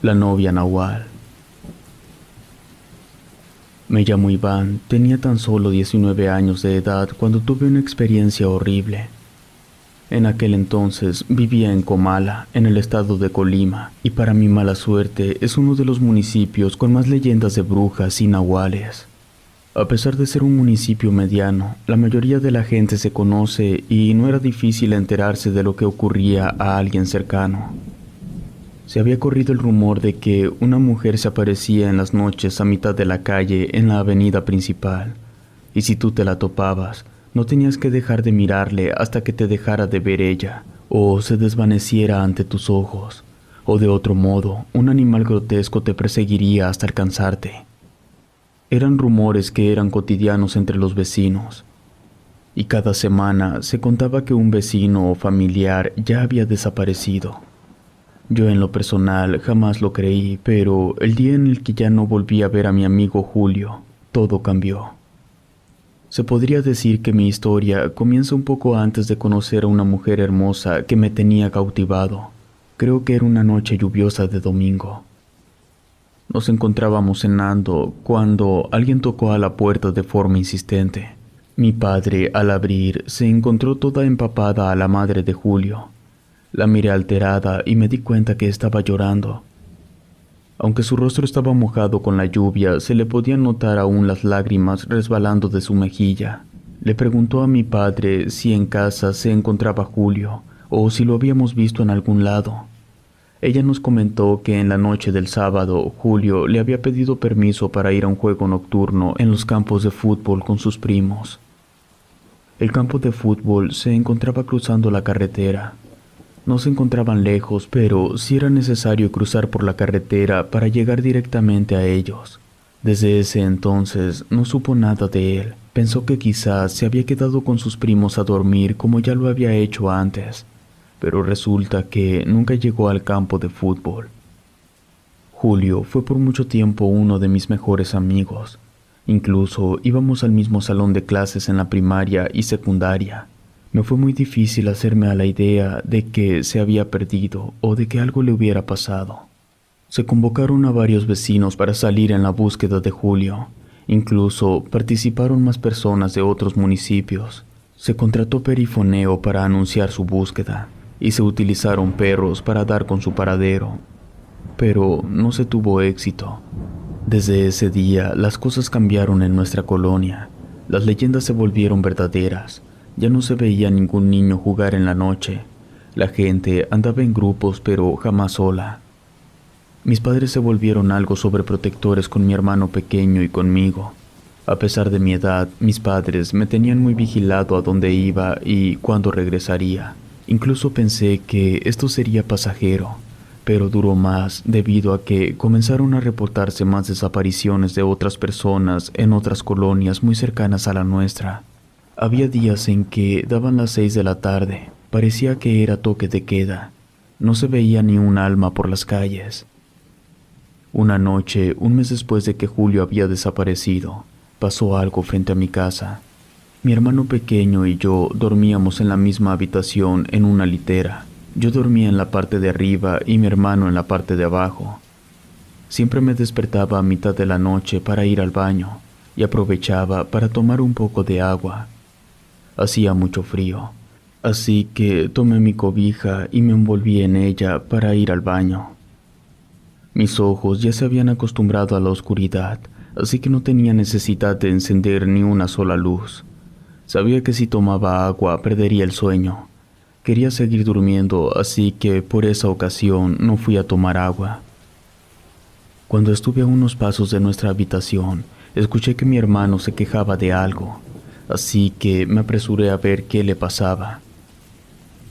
La novia Nahual. Me llamo Iván, tenía tan solo 19 años de edad cuando tuve una experiencia horrible. En aquel entonces vivía en Comala, en el estado de Colima, y para mi mala suerte es uno de los municipios con más leyendas de brujas y nahuales. A pesar de ser un municipio mediano, la mayoría de la gente se conoce y no era difícil enterarse de lo que ocurría a alguien cercano. Se había corrido el rumor de que una mujer se aparecía en las noches a mitad de la calle en la avenida principal, y si tú te la topabas, no tenías que dejar de mirarle hasta que te dejara de ver ella, o se desvaneciera ante tus ojos, o de otro modo, un animal grotesco te perseguiría hasta alcanzarte. Eran rumores que eran cotidianos entre los vecinos, y cada semana se contaba que un vecino o familiar ya había desaparecido. Yo en lo personal jamás lo creí, pero el día en el que ya no volví a ver a mi amigo Julio, todo cambió. Se podría decir que mi historia comienza un poco antes de conocer a una mujer hermosa que me tenía cautivado. Creo que era una noche lluviosa de domingo. Nos encontrábamos cenando cuando alguien tocó a la puerta de forma insistente. Mi padre, al abrir, se encontró toda empapada a la madre de Julio. La miré alterada y me di cuenta que estaba llorando. Aunque su rostro estaba mojado con la lluvia, se le podían notar aún las lágrimas resbalando de su mejilla. Le preguntó a mi padre si en casa se encontraba Julio o si lo habíamos visto en algún lado. Ella nos comentó que en la noche del sábado Julio le había pedido permiso para ir a un juego nocturno en los campos de fútbol con sus primos. El campo de fútbol se encontraba cruzando la carretera. No se encontraban lejos, pero sí era necesario cruzar por la carretera para llegar directamente a ellos. Desde ese entonces no supo nada de él. Pensó que quizás se había quedado con sus primos a dormir como ya lo había hecho antes, pero resulta que nunca llegó al campo de fútbol. Julio fue por mucho tiempo uno de mis mejores amigos. Incluso íbamos al mismo salón de clases en la primaria y secundaria. Me fue muy difícil hacerme a la idea de que se había perdido o de que algo le hubiera pasado. Se convocaron a varios vecinos para salir en la búsqueda de Julio. Incluso participaron más personas de otros municipios. Se contrató perifoneo para anunciar su búsqueda y se utilizaron perros para dar con su paradero. Pero no se tuvo éxito. Desde ese día las cosas cambiaron en nuestra colonia. Las leyendas se volvieron verdaderas. Ya no se veía ningún niño jugar en la noche. La gente andaba en grupos, pero jamás sola. Mis padres se volvieron algo sobreprotectores con mi hermano pequeño y conmigo. A pesar de mi edad, mis padres me tenían muy vigilado a dónde iba y cuándo regresaría. Incluso pensé que esto sería pasajero, pero duró más debido a que comenzaron a reportarse más desapariciones de otras personas en otras colonias muy cercanas a la nuestra. Había días en que daban las 6 de la tarde, parecía que era toque de queda. No se veía ni un alma por las calles. Una noche, un mes después de que Julio había desaparecido, pasó algo frente a mi casa. Mi hermano pequeño y yo dormíamos en la misma habitación en una litera. Yo dormía en la parte de arriba y mi hermano en la parte de abajo. Siempre me despertaba a mitad de la noche para ir al baño y aprovechaba para tomar un poco de agua. Hacía mucho frío, así que tomé mi cobija y me envolví en ella para ir al baño. Mis ojos ya se habían acostumbrado a la oscuridad, así que no tenía necesidad de encender ni una sola luz. Sabía que si tomaba agua perdería el sueño. Quería seguir durmiendo, así que por esa ocasión no fui a tomar agua. Cuando estuve a unos pasos de nuestra habitación, escuché que mi hermano se quejaba de algo. Así que me apresuré a ver qué le pasaba.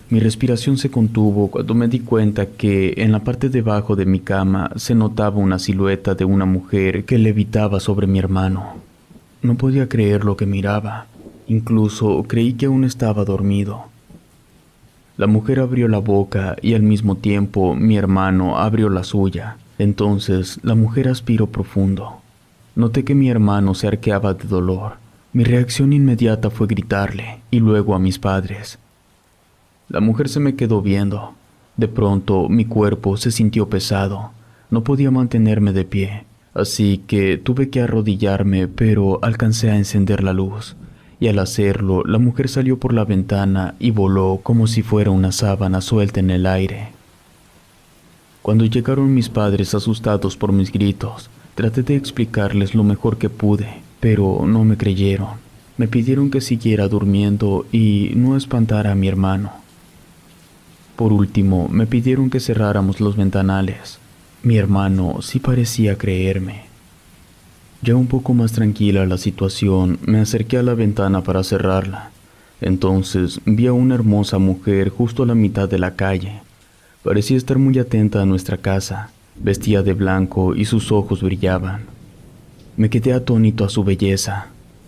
Mi respiración se contuvo cuando me di cuenta que en la parte de abajo de mi cama se notaba una silueta de una mujer que levitaba sobre mi hermano. No podía creer lo que miraba. Incluso creí que aún estaba dormido. La mujer abrió la boca y al mismo tiempo mi hermano abrió la suya. Entonces la mujer aspiró profundo. Noté que mi hermano se arqueaba de dolor. Mi reacción inmediata fue gritarle, y luego a mis padres. La mujer se me quedó viendo. De pronto, mi cuerpo se sintió pesado. No podía mantenerme de pie, así que tuve que arrodillarme, pero alcancé a encender la luz, y al hacerlo, la mujer salió por la ventana y voló como si fuera una sábana suelta en el aire. Cuando llegaron mis padres asustados por mis gritos, traté de explicarles lo mejor que pude, pero no me creyeron. Me pidieron que siguiera durmiendo y no espantara a mi hermano. Por último, me pidieron que cerráramos los ventanales. Mi hermano sí parecía creerme. Ya un poco más tranquila la situación, me acerqué a la ventana para cerrarla. Entonces vi a una hermosa mujer justo a la mitad de la calle. Parecía estar muy atenta a nuestra casa. Vestía de blanco y sus ojos brillaban. Me quedé atónito a su belleza,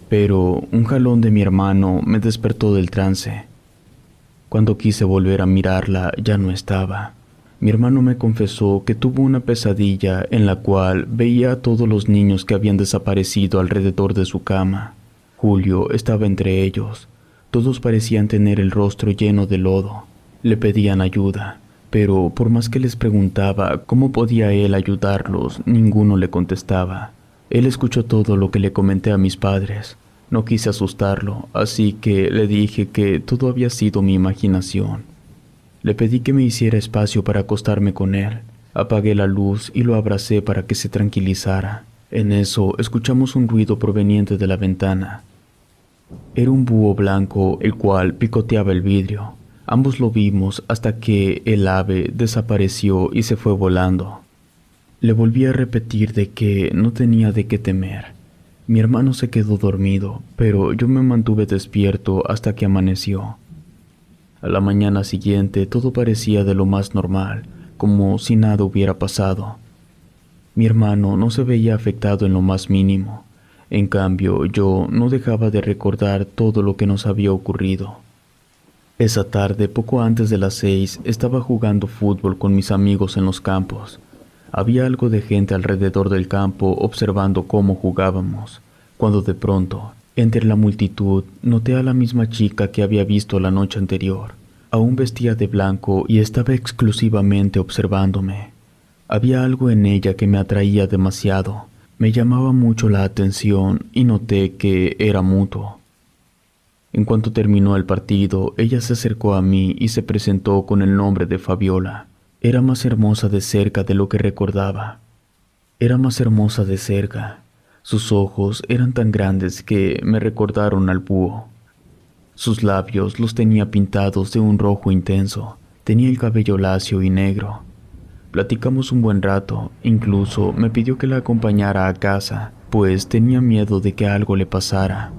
pero un jalón de mi hermano me despertó del trance. Cuando quise volver a mirarla, ya no estaba. Mi hermano me confesó que tuvo una pesadilla en la cual veía a todos los niños que habían desaparecido alrededor de su cama. Julio estaba entre ellos. Todos parecían tener el rostro lleno de lodo. Le pedían ayuda, pero por más que les preguntaba cómo podía él ayudarlos, ninguno le contestaba. Él escuchó todo lo que le comenté a mis padres. No quise asustarlo, así que le dije que todo había sido mi imaginación. Le pedí que me hiciera espacio para acostarme con él. Apagué la luz y lo abracé para que se tranquilizara. En eso escuchamos un ruido proveniente de la ventana. Era un búho blanco el cual picoteaba el vidrio. Ambos lo vimos hasta que el ave desapareció y se fue volando. Le volví a repetir de que no tenía de qué temer. Mi hermano se quedó dormido, pero yo me mantuve despierto hasta que amaneció. A la mañana siguiente todo parecía de lo más normal, como si nada hubiera pasado. Mi hermano no se veía afectado en lo más mínimo. En cambio, yo no dejaba de recordar todo lo que nos había ocurrido. Esa tarde, poco antes de las 6, estaba jugando fútbol con mis amigos en los campos. Había algo de gente alrededor del campo observando cómo jugábamos, cuando de pronto, entre la multitud, noté a la misma chica que había visto la noche anterior. Aún vestía de blanco y estaba exclusivamente observándome. Había algo en ella que me atraía demasiado. Me llamaba mucho la atención y noté que era mutuo. En cuanto terminó el partido, ella se acercó a mí y se presentó con el nombre de Fabiola. Era más hermosa de cerca de lo que recordaba. Era más hermosa de cerca. Sus ojos eran tan grandes que me recordaron al búho. Sus labios los tenía pintados de un rojo intenso. Tenía el cabello lacio y negro. Platicamos un buen rato, incluso me pidió que la acompañara a casa, pues tenía miedo de que algo le pasara.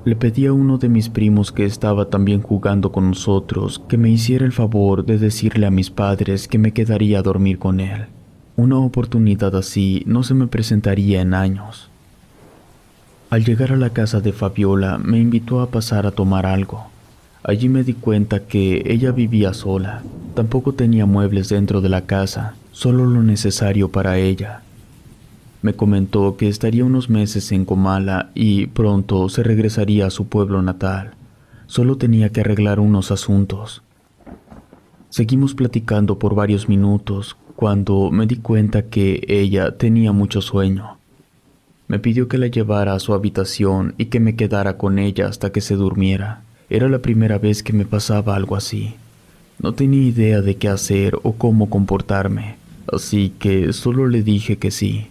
Le pedí a uno de mis primos que estaba también jugando con nosotros que me hiciera el favor de decirle a mis padres que me quedaría a dormir con él. Una oportunidad así no se me presentaría en años. Al llegar a la casa de Fabiola me invitó a pasar a tomar algo. Allí me di cuenta que ella vivía sola. Tampoco tenía muebles dentro de la casa, solo lo necesario para ella. Me comentó que estaría unos meses en Comala y pronto se regresaría a su pueblo natal. Solo tenía que arreglar unos asuntos. Seguimos platicando por varios minutos cuando me di cuenta que ella tenía mucho sueño. Me pidió que la llevara a su habitación y que me quedara con ella hasta que se durmiera. Era la primera vez que me pasaba algo así. No tenía idea de qué hacer o cómo comportarme, así que solo le dije que sí.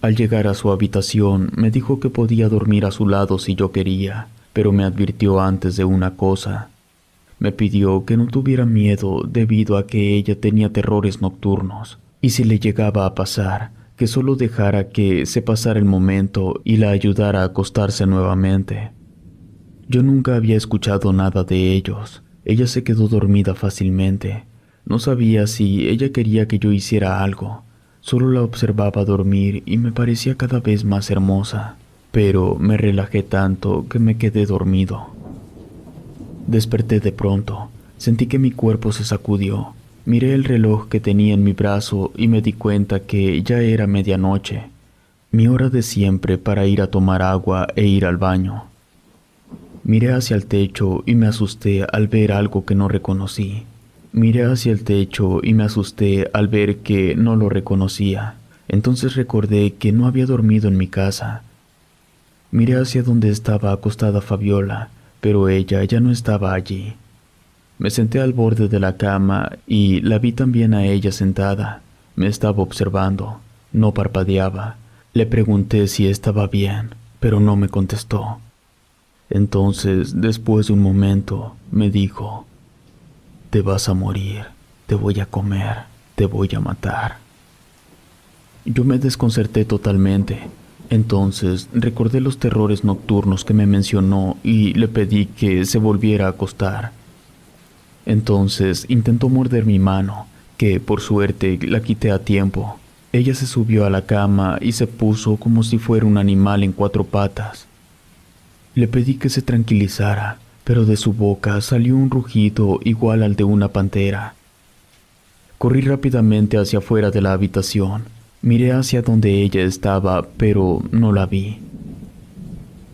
Al llegar a su habitación, me dijo que podía dormir a su lado si yo quería, pero me advirtió antes de una cosa. Me pidió que no tuviera miedo debido a que ella tenía terrores nocturnos, y si le llegaba a pasar, que solo dejara que se pasara el momento y la ayudara a acostarse nuevamente. Yo nunca había escuchado nada de ellos. Ella se quedó dormida fácilmente. No sabía si ella quería que yo hiciera algo. Solo la observaba dormir y me parecía cada vez más hermosa, pero me relajé tanto que me quedé dormido. Desperté de pronto. Sentí que mi cuerpo se sacudió. Miré el reloj que tenía en mi brazo y me di cuenta que ya era medianoche, mi hora de siempre para ir a tomar agua e ir al baño. Miré hacia el techo y me asusté al ver algo que no reconocí. Miré hacia el techo y me asusté al ver que no lo reconocía. Entonces recordé que no había dormido en mi casa. Miré hacia donde estaba acostada Fabiola, pero ella ya no estaba allí. Me senté al borde de la cama y la vi también a ella sentada. Me estaba observando. No parpadeaba. Le pregunté si estaba bien, pero no me contestó. Entonces, después de un momento, me dijo: «Te vas a morir, te voy a comer, te voy a matar». Yo me desconcerté totalmente. Entonces recordé los terrores nocturnos que me mencionó y le pedí que se volviera a acostar. Entonces intentó morder mi mano, que por suerte la quité a tiempo. Ella se subió a la cama y se puso como si fuera un animal en 4 patas. Le pedí que se tranquilizara, pero de su boca salió un rugido igual al de una pantera. Corrí rápidamente hacia afuera de la habitación. Miré hacia donde ella estaba, pero no la vi.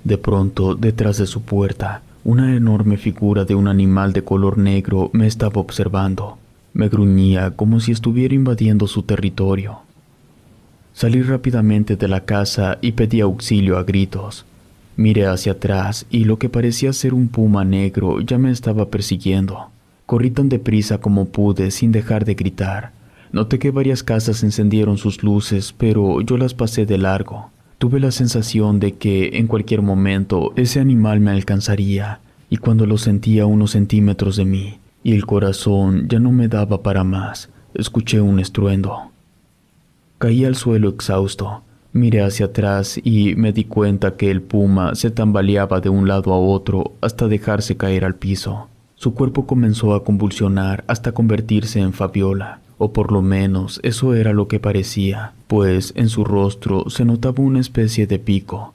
De pronto, detrás de su puerta, una enorme figura de un animal de color negro me estaba observando. Me gruñía como si estuviera invadiendo su territorio. Salí rápidamente de la casa y pedí auxilio a gritos. Miré hacia atrás y lo que parecía ser un puma negro ya me estaba persiguiendo. Corrí tan deprisa como pude sin dejar de gritar. Noté que varias casas encendieron sus luces, pero yo las pasé de largo. Tuve la sensación de que en cualquier momento ese animal me alcanzaría, y cuando lo sentí a unos centímetros de mí, y el corazón ya no me daba para más, escuché un estruendo. Caí al suelo exhausto. Miré hacia atrás y me di cuenta que el puma se tambaleaba de un lado a otro hasta dejarse caer al piso. Su cuerpo comenzó a convulsionar hasta convertirse en Fabiola, o por lo menos eso era lo que parecía, pues en su rostro se notaba una especie de pico.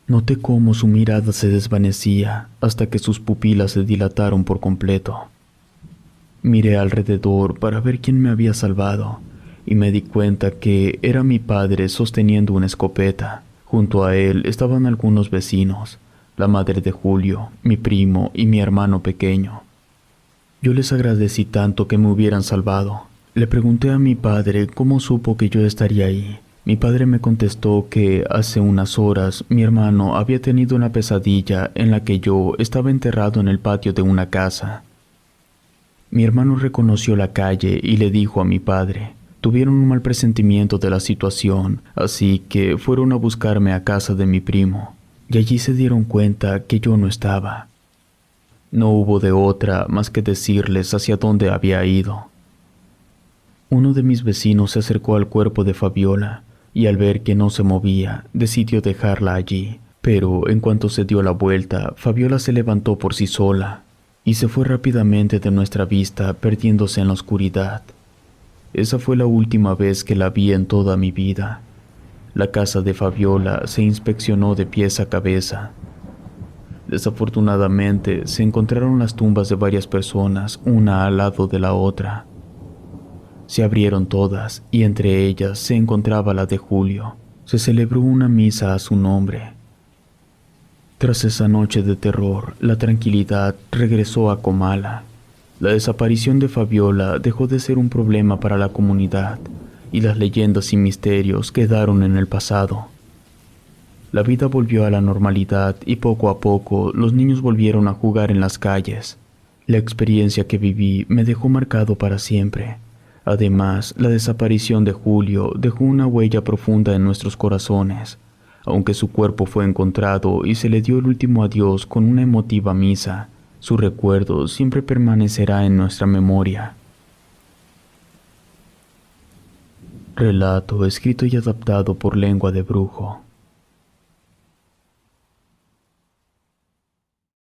Noté cómo su mirada se desvanecía hasta que sus pupilas se dilataron por completo. Miré alrededor para ver quién me había salvado, y me di cuenta que era mi padre sosteniendo una escopeta. Junto a él estaban algunos vecinos, la madre de Julio, mi primo y mi hermano pequeño. Yo les agradecí tanto que me hubieran salvado. Le pregunté a mi padre cómo supo que yo estaría ahí. Mi padre me contestó que hace unas horas mi hermano había tenido una pesadilla en la que yo estaba enterrado en el patio de una casa. Mi hermano reconoció la calle y le dijo a mi padre: tuvieron un mal presentimiento de la situación, así que fueron a buscarme a casa de mi primo, y allí se dieron cuenta que yo no estaba. No hubo de otra más que decirles hacia dónde había ido. Uno de mis vecinos se acercó al cuerpo de Fabiola, y al ver que no se movía, decidió dejarla allí. Pero en cuanto se dio la vuelta, Fabiola se levantó por sí sola, y se fue rápidamente de nuestra vista, perdiéndose en la oscuridad. Esa fue la última vez que la vi en toda mi vida. La casa de Fabiola se inspeccionó de pies a cabeza. Desafortunadamente, se encontraron las tumbas de varias personas, una al lado de la otra. Se abrieron todas, y entre ellas se encontraba la de Julio. Se celebró una misa a su nombre. Tras esa noche de terror, la tranquilidad regresó a Comala. La desaparición de Fabiola dejó de ser un problema para la comunidad, y las leyendas y misterios quedaron en el pasado. La vida volvió a la normalidad y poco a poco los niños volvieron a jugar en las calles. La experiencia que viví me dejó marcado para siempre. Además, la desaparición de Julio dejó una huella profunda en nuestros corazones. Aunque su cuerpo fue encontrado y se le dio el último adiós con una emotiva misa, su recuerdo siempre permanecerá en nuestra memoria. Relato escrito y adaptado por Lengua de Brujo.